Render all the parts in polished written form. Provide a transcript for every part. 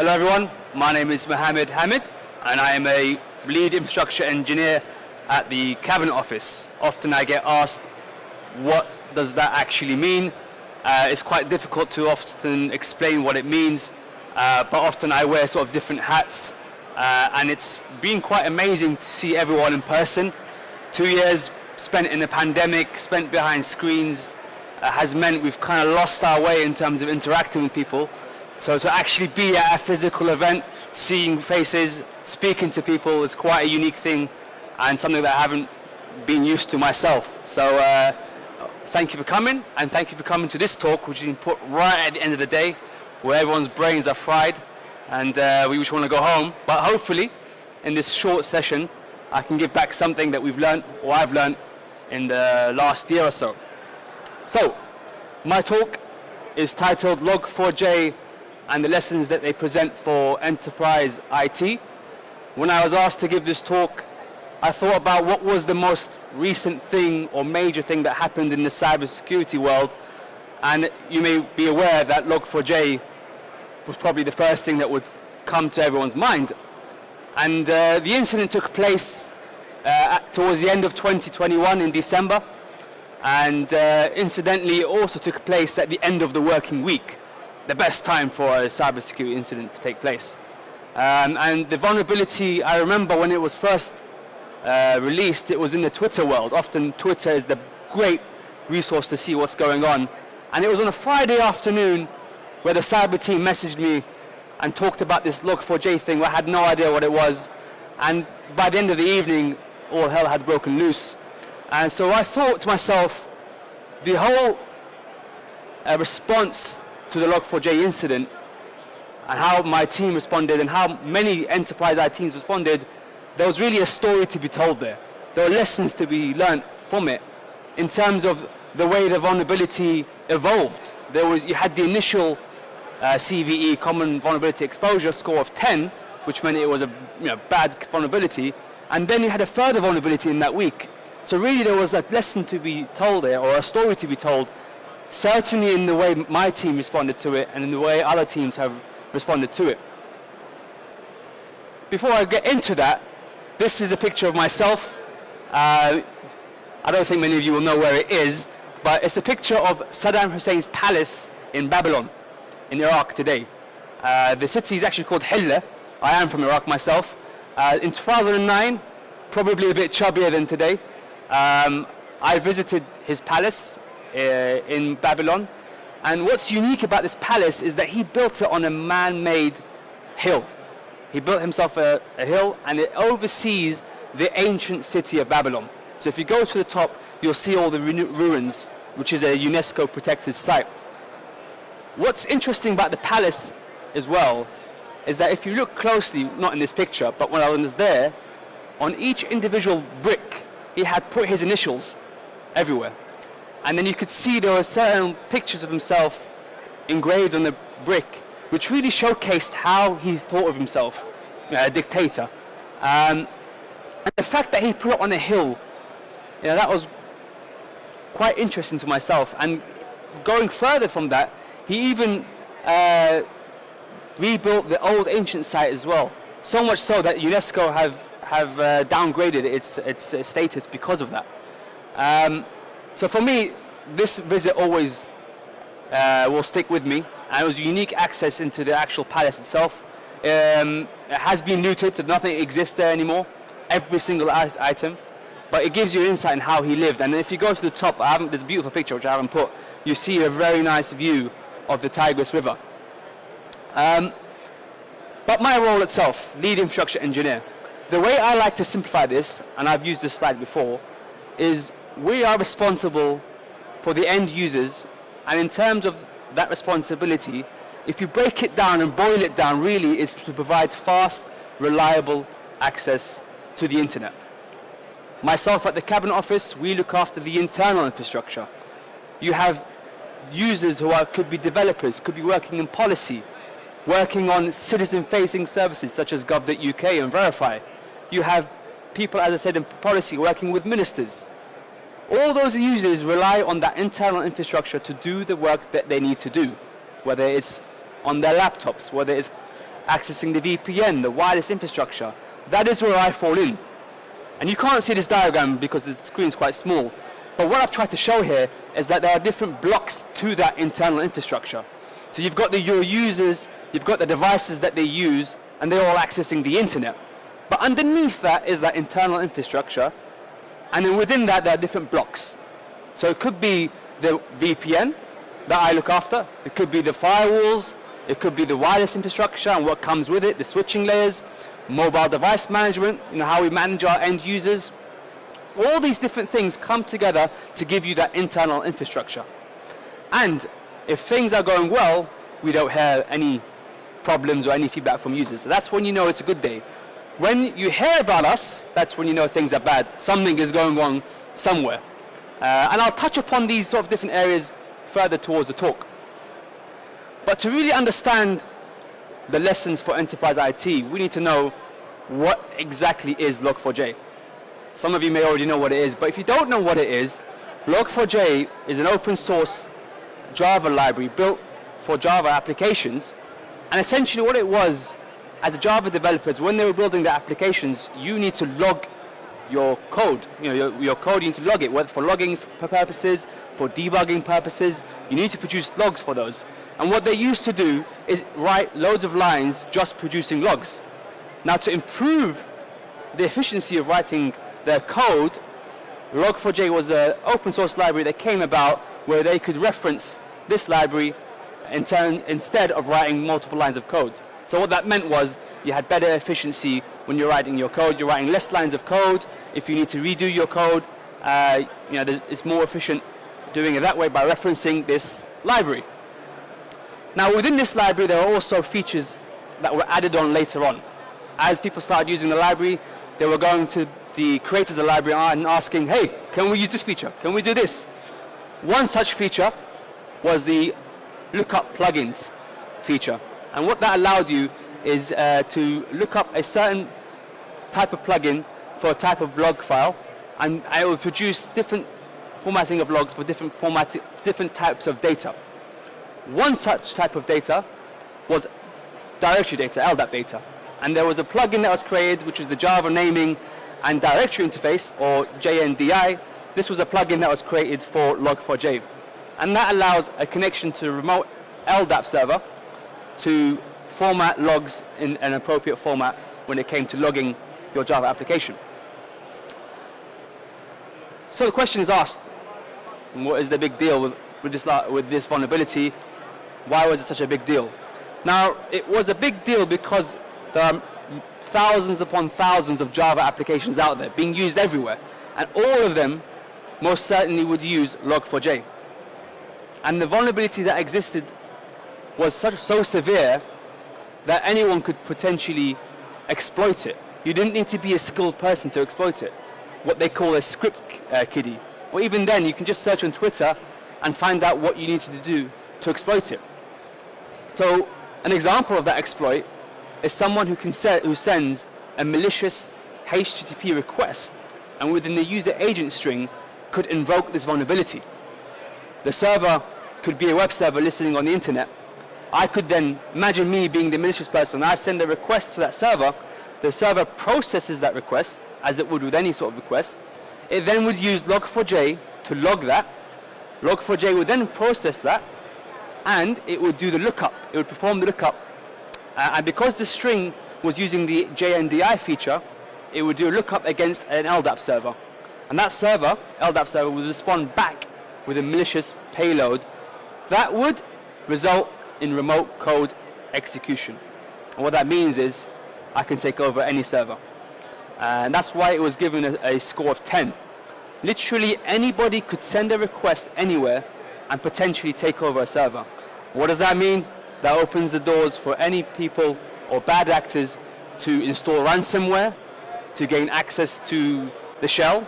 Hello everyone, my name is Mohammed Hamid and I am a lead infrastructure engineer at the Cabinet Office. Often I get asked, what does that actually mean? It's quite difficult to often explain what it means, but often I wear sort of different hats, and it's been quite amazing to see everyone in person. 2 years spent in a pandemic, spent behind screens, has meant we've kind of lost our way in terms of interacting with people. So to actually be at a physical event, seeing faces, speaking to people is quite a unique thing and something that I haven't been used to myself. So thank you for coming, and thank you for coming to this talk, which has been put right at the end of the day, where everyone's brains are fried and we just want to go home. But hopefully, in this short session, I can give back something that we've learned, or I've learned, in the last year or so. So, my talk is titled Log4j and the lessons that they present for enterprise IT. When I was asked to give this talk, I thought about what was the most recent thing or major thing that happened in the cybersecurity world, and you may be aware that Log4j was probably the first thing that would come to everyone's mind. And the incident took place towards the end of 2021 in December, and incidentally it also took place at the end of the working week, the best time for a cybersecurity incident to take place. And the vulnerability, I remember when it was first released, it was in the Twitter world. Often Twitter is the great resource to see what's going on. And it was on a Friday afternoon where the cyber team messaged me and talked about this Log4j thing, where I had no idea what it was. And by the end of the evening, all hell had broken loose. And so I thought to myself, the whole response to the Log4j incident and how my team responded and how many enterprise IT teams responded, there was really a story to be told there. There were lessons to be learned from it in terms of the way the vulnerability evolved. You had the initial CVE, Common Vulnerability Exposure score of 10, which meant it was a bad vulnerability, and then you had a further vulnerability in that week. So really there was a lesson to be told there, or a story to be told, certainly in the way my team responded to it and in the way other teams have responded to it. Before I get into that, this is a picture of myself. I don't think many of you will know where it is, but it's a picture of Saddam Hussein's palace in Babylon, in Iraq today. The city is actually called Hilla. I am from Iraq myself. In 2009, probably a bit chubbier than today, I visited his palace in Babylon, and what's unique about this palace is that he built it on a man-made hill. He built himself a hill, and it oversees the ancient city of Babylon. So if you go to the top, you'll see all the ruins, which is a UNESCO protected site. What's interesting about the palace as well is that if you look closely, not in this picture, but when I was there, on each individual brick, he had put his initials everywhere. And then you could see there were certain pictures of himself engraved on the brick, which really showcased how he thought of himself, a dictator. And the fact that he put it on a hill, that was quite interesting to myself. And going further from that, he even rebuilt the old ancient site as well. So much so that UNESCO have downgraded its status because of that. So for me, this visit always will stick with me, and it was unique access into the actual palace itself. It has been looted, so nothing exists there anymore, every single item, but it gives you insight in how he lived. And if you go to the top, there's a beautiful picture which I haven't put, you see a very nice view of the Tigris River. But my role itself, lead infrastructure engineer, the way I like to simplify this, and I've used this slide before, is we are responsible for the end users, and in terms of that responsibility, if you break it down and boil it down, really it's to provide fast, reliable access to the internet. Myself at the Cabinet Office, we look after the internal infrastructure. You have users who could be developers, could be working in policy, working on citizen-facing services such as gov.uk and Verify. You have people, as I said, in policy working with ministers. All those users rely on that internal infrastructure to do the work that they need to do, whether it's on their laptops, whether it's accessing the VPN, the wireless infrastructure. That is where I fall in. And you can't see this diagram because the screen is quite small. But what I've tried to show here is that there are different blocks to that internal infrastructure. So you've got your users, you've got the devices that they use, and they're all accessing the internet. But underneath that is that internal infrastructure, and then within that there are different blocks. So it could be the VPN that I look after, it could be the firewalls, it could be the wireless infrastructure and what comes with it, the switching layers, mobile device management, how we manage our end users. All these different things come together to give you that internal infrastructure. And if things are going well, we don't hear any problems or any feedback from users. So that's when you know it's a good day. When you hear about us, that's when you know things are bad. Something is going wrong somewhere. And I'll touch upon these sort of different areas further towards the talk. But to really understand the lessons for enterprise IT, we need to know what exactly is Log4j. Some of you may already know what it is, but if you don't know what it is, Log4j is an open source Java library built for Java applications. And essentially what it was, as Java developers, when they were building the applications, you need to log your code. Your code, you need to log it, whether for logging purposes, for debugging purposes. You need to produce logs for those. And what they used to do is write loads of lines just producing logs. Now, to improve the efficiency of writing their code, Log4j was an open source library that came about where they could reference this library instead of writing multiple lines of code. So what that meant was you had better efficiency when you're writing your code. You're writing less lines of code. If you need to redo your code, it's more efficient doing it that way by referencing this library. Now, within this library, there are also features that were added on later on. As people started using the library, they were going to the creators of the library and asking, hey, can we use this feature? Can we do this? One such feature was the lookup plugins feature. And what that allowed you is to look up a certain type of plugin for a type of log file, and it will produce different formatting of logs for different types of data. One such type of data was directory data, LDAP data. And there was a plugin that was created, which was the Java Naming and Directory Interface, or JNDI. This was a plugin that was created for Log4j. And that allows a connection to a remote LDAP server to format logs in an appropriate format when it came to logging your Java application. So the question is asked, what is the big deal with this vulnerability? Why was it such a big deal? Now, it was a big deal because there are thousands upon thousands of Java applications out there being used everywhere, and all of them most certainly would use Log4j. And the vulnerability that existed was so severe that anyone could potentially exploit it. You didn't need to be a skilled person to exploit it, what they call a script kiddie. Or even then, you can just search on Twitter and find out what you needed to do to exploit it. So an example of that exploit is someone who sends a malicious HTTP request, and within the user agent string could invoke this vulnerability. The server could be a web server listening on the internet. I could then, imagine me being the malicious person, I send a request to that server, the server processes that request, as it would with any sort of request. It then would use Log4j to log that. Log4j would then process that, and it would do the lookup. It would perform the lookup. And because the string was using the JNDI feature, it would do a lookup against an LDAP server. And that server, LDAP server, would respond back with a malicious payload that would result in remote code execution. And what that means is I can take over any server. And that's why it was given a score of 10. Literally anybody could send a request anywhere and potentially take over a server. What does that mean? That opens the doors for any people or bad actors to install ransomware, to gain access to the shell.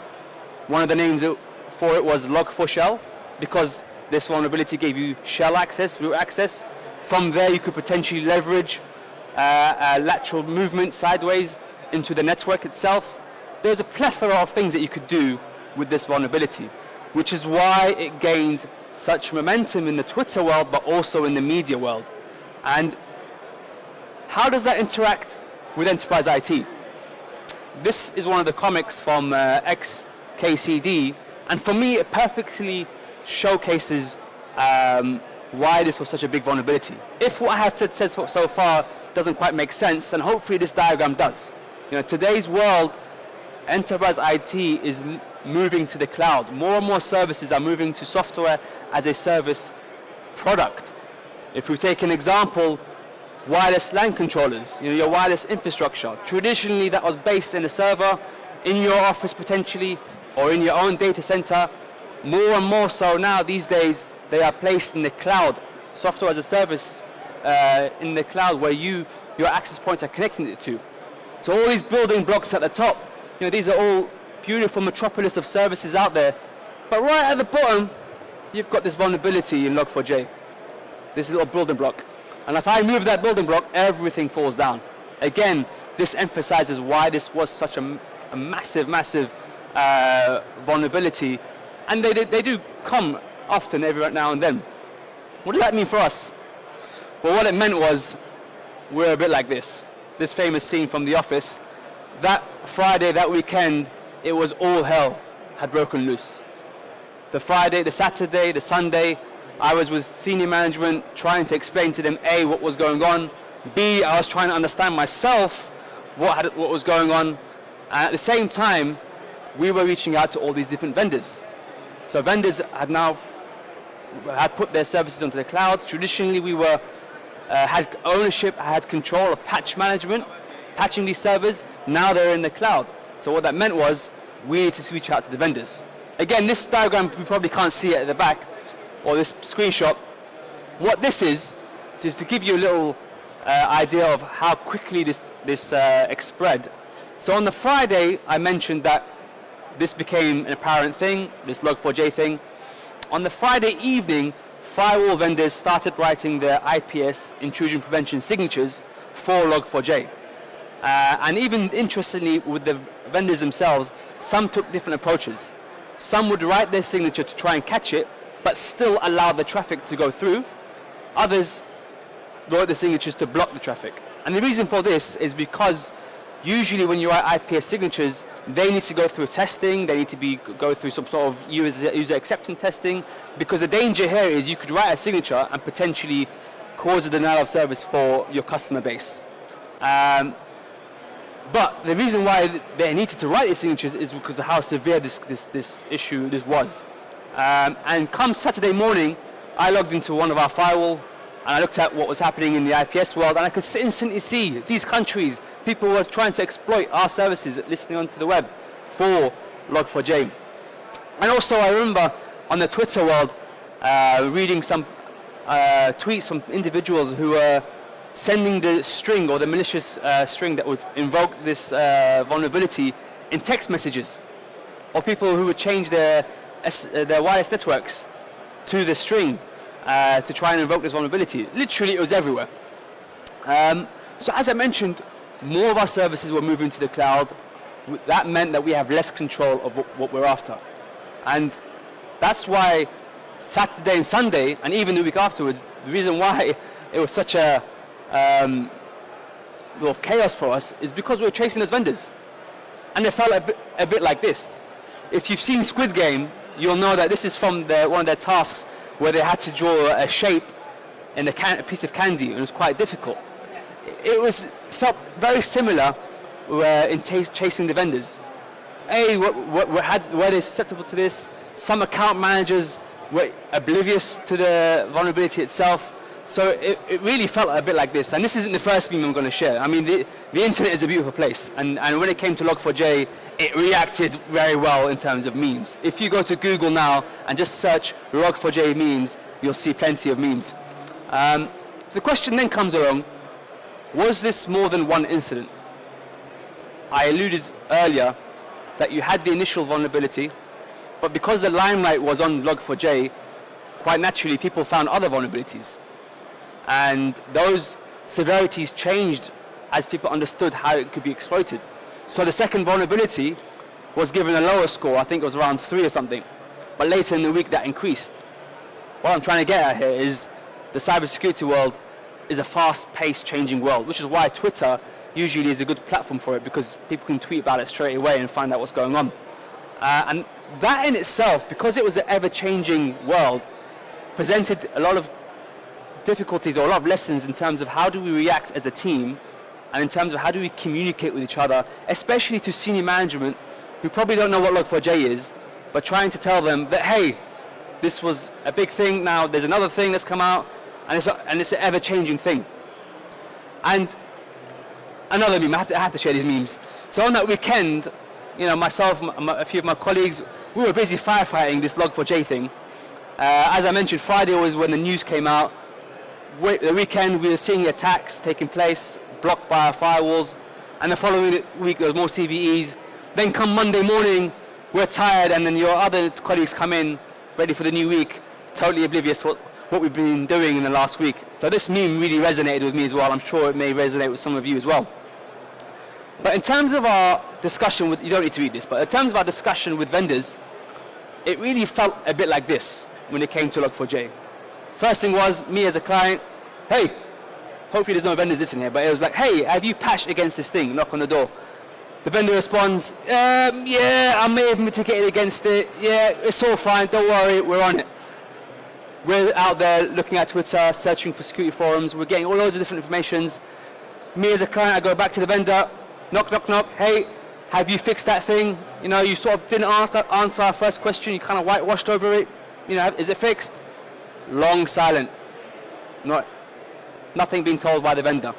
One of the names for it was Log4Shell, because this vulnerability gave you shell access, root access. From there you could potentially leverage lateral movement sideways into the network itself. There's a plethora of things that you could do with this vulnerability, which is why it gained such momentum in the Twitter world, but also in the media world. And How does that interact with enterprise IT? This is one of the comics from XKCD, and for me it perfectly showcases why this was such a big vulnerability. If what I have said so far doesn't quite make sense, then hopefully this diagram does. Today's world, enterprise IT is moving to the cloud. More and more services are moving to software as a service product. If we take an example, wireless LAN controllers, your wireless infrastructure. Traditionally that was based in a server, in your office potentially, or in your own data center. More and more so now these days, they are placed in the cloud, software as a service in the cloud where your access points are connecting it to. So all these building blocks at the top, these are all beautiful metropolis of services out there. But right at the bottom, you've got this vulnerability in Log4j, this little building block. And if I move that building block, everything falls down. Again, this emphasizes why this was such a massive, massive vulnerability. And they do come often, every now and then. What does that mean for us? Well, what it meant was, we're a bit like this. This famous scene from The Office. That Friday, that weekend, it was all hell had broken loose. The Friday, the Saturday, the Sunday, I was with senior management trying to explain to them, A, what was going on, B, I was trying to understand myself what was going on, and at the same time, we were reaching out to all these different vendors. So vendors had put their services onto the cloud. Traditionally, we had ownership, had control of patch management, patching these servers. Now they're in the cloud. So what that meant was, we needed to reach out to the vendors. Again, this diagram, we probably can't see it at the back, or this screenshot. What this is to give you a little idea of how quickly this spread. So on the Friday, I mentioned that this became an apparent thing, this Log4j thing. On the Friday evening, firewall vendors started writing their IPS, intrusion prevention signatures, for Log4j. And even interestingly, with the vendors themselves, some took different approaches. Some would write their signature to try and catch it, but still allow the traffic to go through. Others wrote the signatures to block the traffic. And the reason for this is because usually when you write IPS signatures, they need to go through testing, they need to go through some sort of user acceptance testing, because the danger here is you could write a signature and potentially cause a denial of service for your customer base. But the reason why they needed to write these signatures is because of how severe this issue was. And come Saturday morning, I logged into one of our firewall, and I looked at what was happening in the IPS world, and I could instantly see these countries, people were trying to exploit our services listening onto the web for Log4j. And also I remember on the Twitter world reading some tweets from individuals who were sending the string or the malicious string that would invoke this vulnerability in text messages, or people who would change their wireless networks to the string to try and invoke this vulnerability. Literally, it was everywhere. So as I mentioned, more of our services were moving to the cloud. That meant that we have less control of what we're after. And that's why Saturday and Sunday, and even the week afterwards, the reason why it was such a lot of chaos for us is because we were chasing those vendors. And it felt a bit like this. If you've seen Squid Game, you'll know that this is from one of their tasks where they had to draw a shape in a piece of candy, and it was quite difficult. It felt very similar in chasing the vendors. Were they susceptible to this? Some account managers were oblivious to the vulnerability itself. So it really felt a bit like this. And this isn't the first meme I'm going to share. I mean, the internet is a beautiful place. And when it came to Log4j, it reacted very well in terms of memes. If you go to Google now and just search Log4j memes, you'll see plenty of memes. So the question then comes along, was this more than one incident? I alluded earlier that you had the initial vulnerability, but because the limelight was on Log4j, quite naturally people found other vulnerabilities. And those severities changed as people understood how it could be exploited. So the second vulnerability was given a lower score, I think it was around 3 or something, but later in the week that increased. What I'm trying to get at here is the cybersecurity world is a fast-paced changing world, which is why Twitter usually is a good platform for it, because people can tweet about it straight away and find out what's going on. And that in itself, because it was an ever-changing world, presented a lot of difficulties or a lot of lessons in terms of how do we react as a team, and in terms of how do we communicate with each other, especially to senior management who probably don't know what Log4j is, but trying to tell them that, hey, this was a big thing, now there's another thing that's come out, and it's an ever-changing thing. And another meme, I have to share these memes. So on that weekend, you know, myself, a few of my colleagues, we were busy firefighting this Log4j thing. As I mentioned, Friday was when the news came out. The weekend we were seeing attacks taking place, blocked by our firewalls, and the following week there was more CVEs. Then come Monday morning, we're tired, and then your other colleagues come in, ready for the new week, totally oblivious to what we've been doing in the last week. So this meme really resonated with me as well. I'm sure it may resonate with some of you as well. But in terms of our discussion with, you don't need to read this, but in terms of our discussion with vendors, it really felt a bit like this when it came to Log4j. First thing was, me as a client, hey, hopefully there's no vendors listening here, but it was like, hey, have you patched against this thing? Knock on the door. The vendor responds, yeah, I may have mitigated against it. Yeah, it's all fine, don't worry, we're on it. We're out there looking at Twitter, searching for security forums, we're getting all loads of different informations. Me as a client, I go back to the vendor, knock, knock, knock, hey, have you fixed that thing? You know, you sort of didn't answer our first question, you kind of whitewashed over it. You know, is it fixed? Long silent. Nothing being told by the vendor.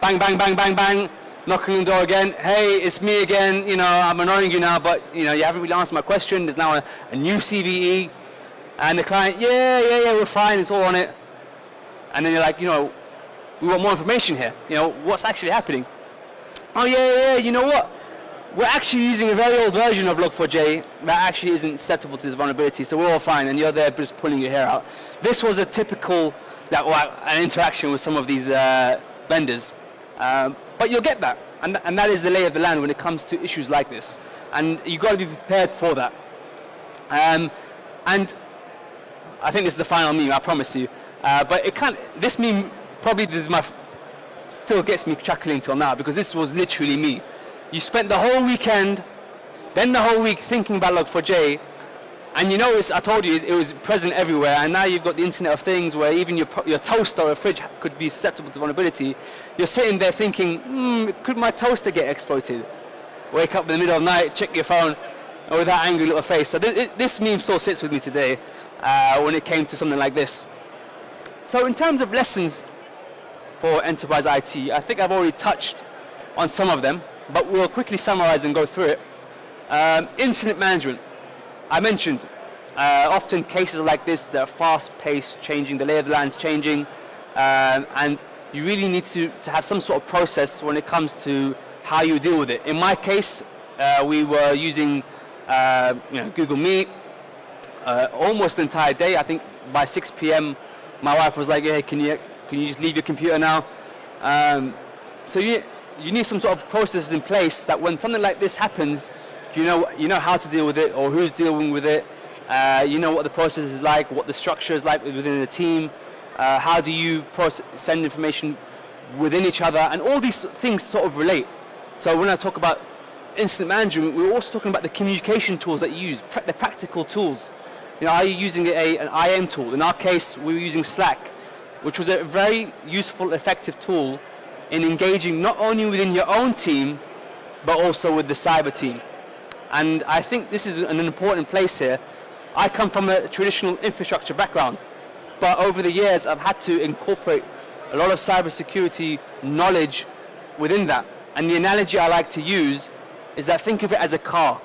Bang, bang, bang, bang, bang. Knocking on the door again. Hey, it's me again. You know, I'm annoying you now, but you know, you haven't really answered my question. There's now a new CVE, and the client, yeah, we're fine. It's all on it. And then you're like, you know, we want more information here. You know, what's actually happening? Oh yeah. You know what? We're actually using a very old version of Log4j that actually isn't susceptible to this vulnerability, so we're all fine, and you're there just pulling your hair out. This was a typical, an interaction with some of these vendors. But you'll get that, and that is the lay of the land when it comes to issues like this. And you've got to be prepared for that. And I think this is the final meme, I promise you. But this meme probably still gets me chuckling till now, because this was literally me. You spent the whole weekend, then the whole week thinking about Log4j, and you know, I told you, it was present everywhere, and now you've got the Internet of Things where even your toaster or fridge could be susceptible to vulnerability. You're sitting there thinking, could my toaster get exploited? Wake up in the middle of the night, check your phone, with that angry little face. So this meme still sits with me today when it came to something like this. So in terms of lessons for enterprise IT, I think I've already touched on some of them, but we'll quickly summarize and go through it. Incident management. I mentioned often cases like this that are fast-paced, changing, the lay of the land's changing, and you really need to have some sort of process when it comes to how you deal with it. In my case, we were using Google Meet almost the entire day. I think by 6 p.m. my wife was like, "Hey, can you just leave your computer now?" So you need some sort of processes in place that when something like this happens, you know how to deal with it, or who's dealing with it. You know what the process is like, what the structure is like within the team. How do you send information within each other, and all these things sort of relate. So when I talk about incident management, we're also talking about the communication tools that you use, the practical tools. You know, are you using an IAM tool? In our case, we were using Slack, which was a very useful, effective tool in engaging not only within your own team, but also with the cyber team. And I think this is an important place here. I come from a traditional infrastructure background, but over the years I've had to incorporate a lot of cybersecurity knowledge within that. And the analogy I like to use is that think of it as a car.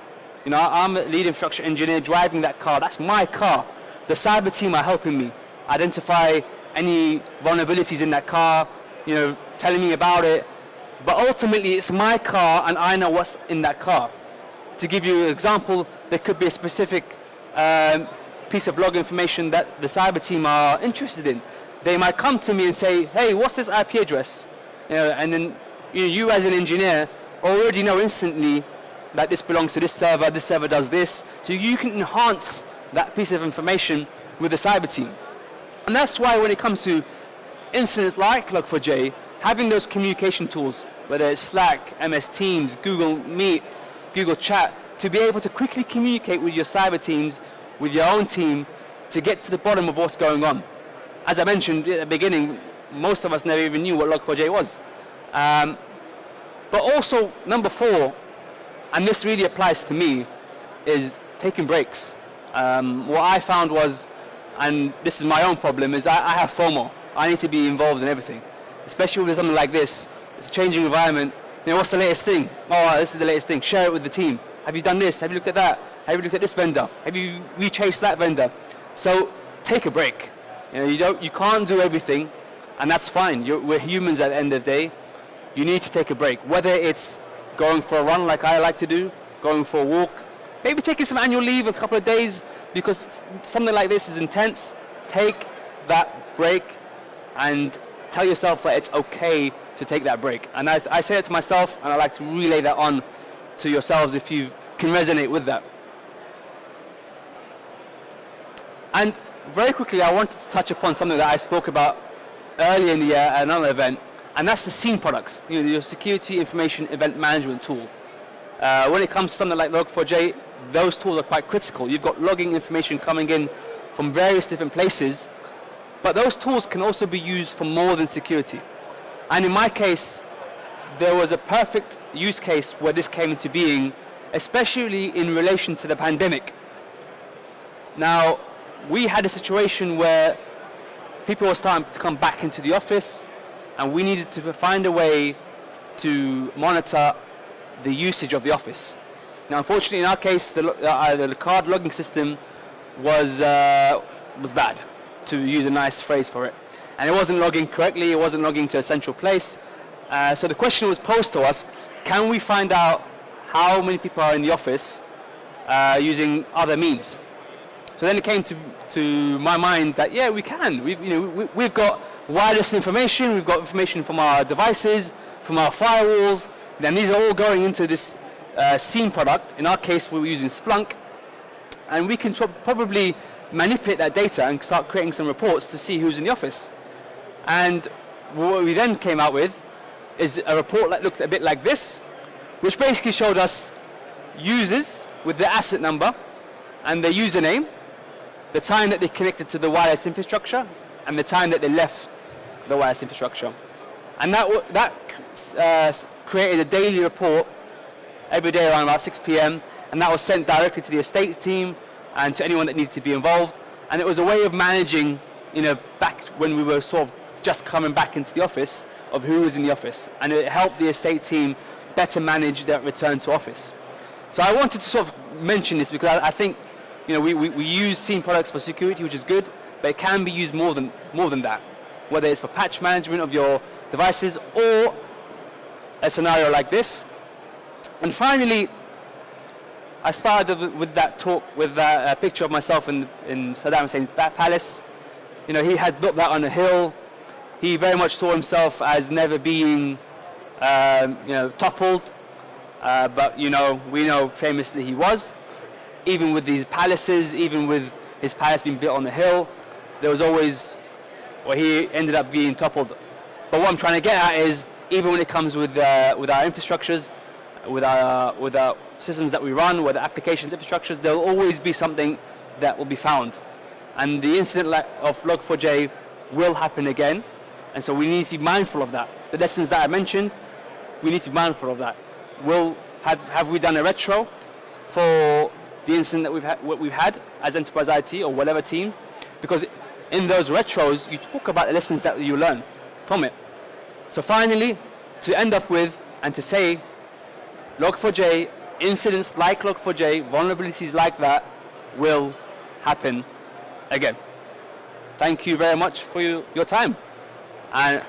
You know, I'm a lead infrastructure engineer driving that car. That's my car. The cyber team are helping me identify any vulnerabilities in that car, you know, telling me about it. But ultimately it's my car and I know what's in that car. To give you an example, there could be a specific piece of log information that the cyber team are interested in. They might come to me and say, hey, what's this IP address? You know, and then you as an engineer already know instantly that this belongs to this server does this. So you can enhance that piece of information with the cyber team. And that's why when it comes to incidents like Log4j, having those communication tools, whether it's Slack, MS Teams, Google Meet, Google Chat, to be able to quickly communicate with your cyber teams, with your own team, to get to the bottom of what's going on. As I mentioned at the beginning, most of us never even knew what Log4j was. But also, number 4, and this really applies to me, is taking breaks. What I found was, and this is my own problem, is I have FOMO. I need to be involved in everything, especially with something like this. It's a changing environment. You know, what's the latest thing? Oh, this is the latest thing. Share it with the team. Have you done this? Have you looked at that? Have you looked at this vendor? Have you rechased that vendor? So take a break. You know, you can't do everything, and that's fine. We're humans at the end of the day. You need to take a break, whether it's going for a run like I like to do, going for a walk, maybe taking some annual leave a couple of days because something like this is intense. Take that break and tell yourself that it's okay to take that break. And I say it to myself, and I like to relay that on to yourselves if you can resonate with that. And very quickly, I wanted to touch upon something that I spoke about earlier in the year at another event, and that's the SIEM products, you know, your Security Information Event Management tool. When it comes to something like Log4j, those tools are quite critical. You've got logging information coming in from various different places, but those tools can also be used for more than security. And in my case, there was a perfect use case where this came into being, especially in relation to the pandemic. Now, we had a situation where people were starting to come back into the office, and we needed to find a way to monitor the usage of the office. Now, unfortunately, in our case, the card logging system was bad, to use a nice phrase for it. And it wasn't logging correctly, it wasn't logging to a central place. So the question was posed to us, can we find out how many people are in the office using other means? So then it came to my mind that, yeah, we can. We've got wireless information, we've got information from our devices, from our firewalls, and these are all going into this SIEM product. In our case, we were using Splunk, and we can probably manipulate that data and start creating some reports to see who's in the office. And what we then came out with is a report that looked a bit like this, which basically showed us users with the asset number and their username, the time that they connected to the wireless infrastructure, and the time that they left the wireless infrastructure. And that created a daily report every day around about 6 p.m. and that was sent directly to the estate team and to anyone that needed to be involved. And it was a way of managing, back when we were sort of just coming back into the office, of who was in the office. And it helped the estate team better manage their return to office. So I wanted to sort of mention this because I think, we use SIEM products for security, which is good, but it can be used more than that, whether it's for patch management of your devices or a scenario like this. And finally, I started with that talk with that picture of myself in Saddam Hussein's palace. He had built that on a hill. He very much saw himself as never being, toppled. But we know famously he was. Even with these palaces, even with his palace being built on the hill, there was always, he ended up being toppled. But what I'm trying to get at is, even when it comes with our infrastructures, with our systems that we run, with the applications infrastructures, there will always be something that will be found. And the incident of Log4j will happen again, and so we need to be mindful of that. The lessons that I mentioned, we need to be mindful of that. Have we done a retro for the incident that we've had as Enterprise IT or whatever team? Because in those retros, you talk about the lessons that you learn from it. So finally, to end up with and to say, Log4j, incidents like Log4j, vulnerabilities like that will happen again. Thank you very much for your time. And